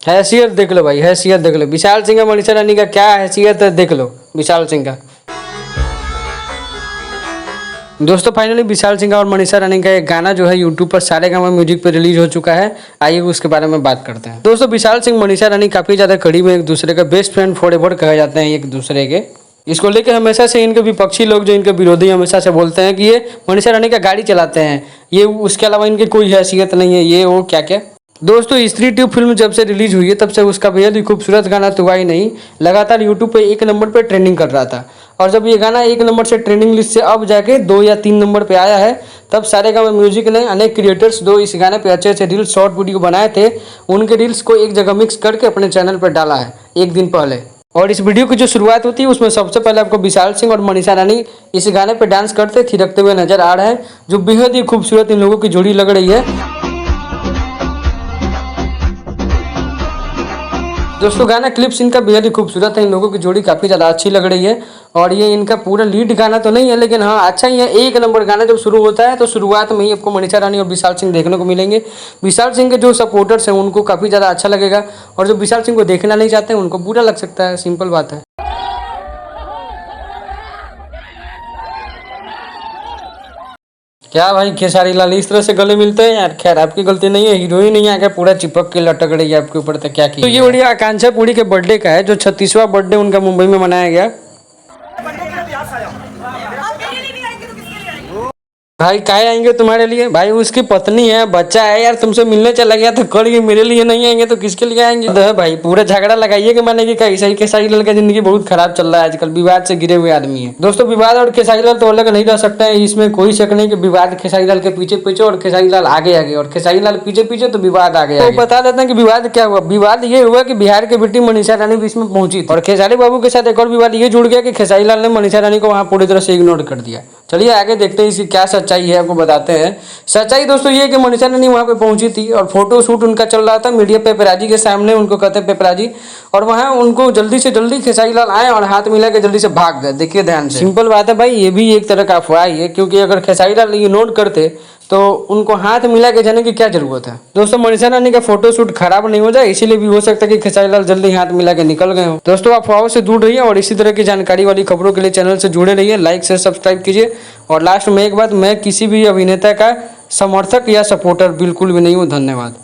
हैसियत देख लो भाई, हैसियत देख लो। विशाल सिंह और मनीषा रानी का क्या हैसियत है देख लो, विशाल सिंह का। दोस्तों फाइनली विशाल सिंह और मनीषा रानी का एक गाना जो है यूट्यूब पर सारेगामा म्यूजिक पर रिलीज हो चुका है। आइए उसके बारे में बात करते हैं। दोस्तों विशाल सिंह मनीषा रानी काफ़ी ज़्यादा कड़ी में एक दूसरे का बेस्ट फ्रेंड फॉरएवर कहे जाते हैं एक दूसरे के। इसको लेकर हमेशा से इनके विपक्षी लोग जो इनके विरोधी हमेशा से बोलते हैं कि ये मनीषा रानी का गाड़ी चलाते हैं, ये उसके अलावा इनकी कोई हैसियत नहीं है, ये वो क्या क्या। दोस्तों स्त्री ट्यूब फिल्म जब से रिलीज हुई है तब से उसका बेहद ही खूबसूरत गाना तो हुआ ही नहीं, लगातार यूट्यूब पे 1 नंबर पे ट्रेंडिंग कर रहा था। और जब ये गाना 1 नंबर से ट्रेंडिंग लिस्ट से अब जाके 2 या 3 नंबर पे आया है, तब सारेगामा म्यूजिक ने अनेक क्रिएटर्स जो इस गाने पे अच्छे अच्छे रील्स शॉर्ट वीडियो बनाए थे, उनके रील्स को एक जगह मिक्स करके अपने चैनल पर डाला है 1 दिन पहले। और इस वीडियो की जो शुरुआत होती है उसमें सबसे पहले आपको विशाल सिंह और मनीषा रानी इस गाने पे डांस करते थिरकते हुए नजर आ रहे हैं, जो बेहद ही खूबसूरत इन लोगों की जोड़ी लग रही है। दोस्तों गाना क्लिप्स इनका बेहद ही खूबसूरत है, इन लोगों की जोड़ी काफ़ी ज़्यादा अच्छी लग रही है। और ये इनका पूरा लीड गाना तो नहीं है, लेकिन हाँ अच्छा ही है। 1 नंबर गाना जब शुरू होता है तो शुरुआत में ही आपको मनीषा रानी और विशाल सिंह देखने को मिलेंगे। विशाल सिंह के जो सपोर्टर्स हैं उनको काफ़ी ज़्यादा अच्छा लगेगा, और जो विशाल सिंह को देखना नहीं चाहते हैं उनको बुरा लग सकता है, सिंपल बात है। क्या भाई खेसारी लाल इस तरह से गले मिलते हैं यार। खैर आपकी गलती नहीं है, हीरोइन नहीं आकर पूरा चिपक के लटक रही है आपके ऊपर, तो क्या की। तो ये वीडियो आकांक्षा पुरी के बर्थडे का है, जो 36वां बर्थडे उनका मुंबई में मनाया गया। भाई काहे आएंगे तुम्हारे लिए, भाई उसकी पत्नी है, बच्चा है यार, तुमसे मिलने चला गया तो कल ये मेरे लिए नहीं आएंगे तो किसके लिए आएंगे। तो भाई पूरा झगड़ा लगाइए कि माने कि खेसारी लाल का जिंदगी बहुत खराब चल रहा है आजकल, विवाद से गिरे हुए आदमी है। दोस्तों विवाद और खेसारी लाल तो अलग नहीं रह सकते हैं, इसमें कोई शक नहीं कि विवाद खेसारी लाल के पीछे पीछे और खेसारी लाल आगे आगे, और खेसारी लाल पीछे पीछे तो विवाद आगे। तो बता देते हैं कि विवाद क्या हुआ। विवाद ये हुआ कि बिहार की बेटी मनीषा रानी भी इसमें पहुंची थी, और खेसारी बाबू के साथ एक और विवाद ये जुड़ गया कि खेसारी लाल ने मनीषा रानी को वहां पूरी तरह से इग्नोर कर दिया। चलिए आगे देखते हैं इसकी क्या सच्चाई है, आपको बताते हैं। सच्चाई दोस्तों ये कि मनीषा रानी वहाँ पे पहुंची थी और फोटो शूट उनका चल रहा था मीडिया पेपराजी के सामने, उनको कहते हैं पेपराजी। और वहाँ उनको जल्दी से जल्दी खेसारी लाल आए और हाथ मिला के जल्दी से भाग गए। देखिए ध्यान से, सिंपल बात है भाई, ये भी एक तरह का अफवाह ही है, क्योंकि अगर खेसारी लाल ये नोट करते तो उनको हाथ मिला के जाने की क्या जरूरत है। दोस्तों मनीषा रानी का फोटो शूट खराब नहीं हो जाए, इसीलिए भी हो सकता है कि खेसारी लाल जल्दी हाथ मिला के निकल गए हो। दोस्तों अफवाहों से दूर रहिए और इसी तरह की जानकारी वाली खबरों के लिए चैनल से जुड़े रहिए, लाइक से सब्सक्राइब कीजिए। और लास्ट में एक बात, मैं किसी भी अभिनेता का समर्थक या सपोर्टर बिल्कुल भी नहीं हूँ। धन्यवाद।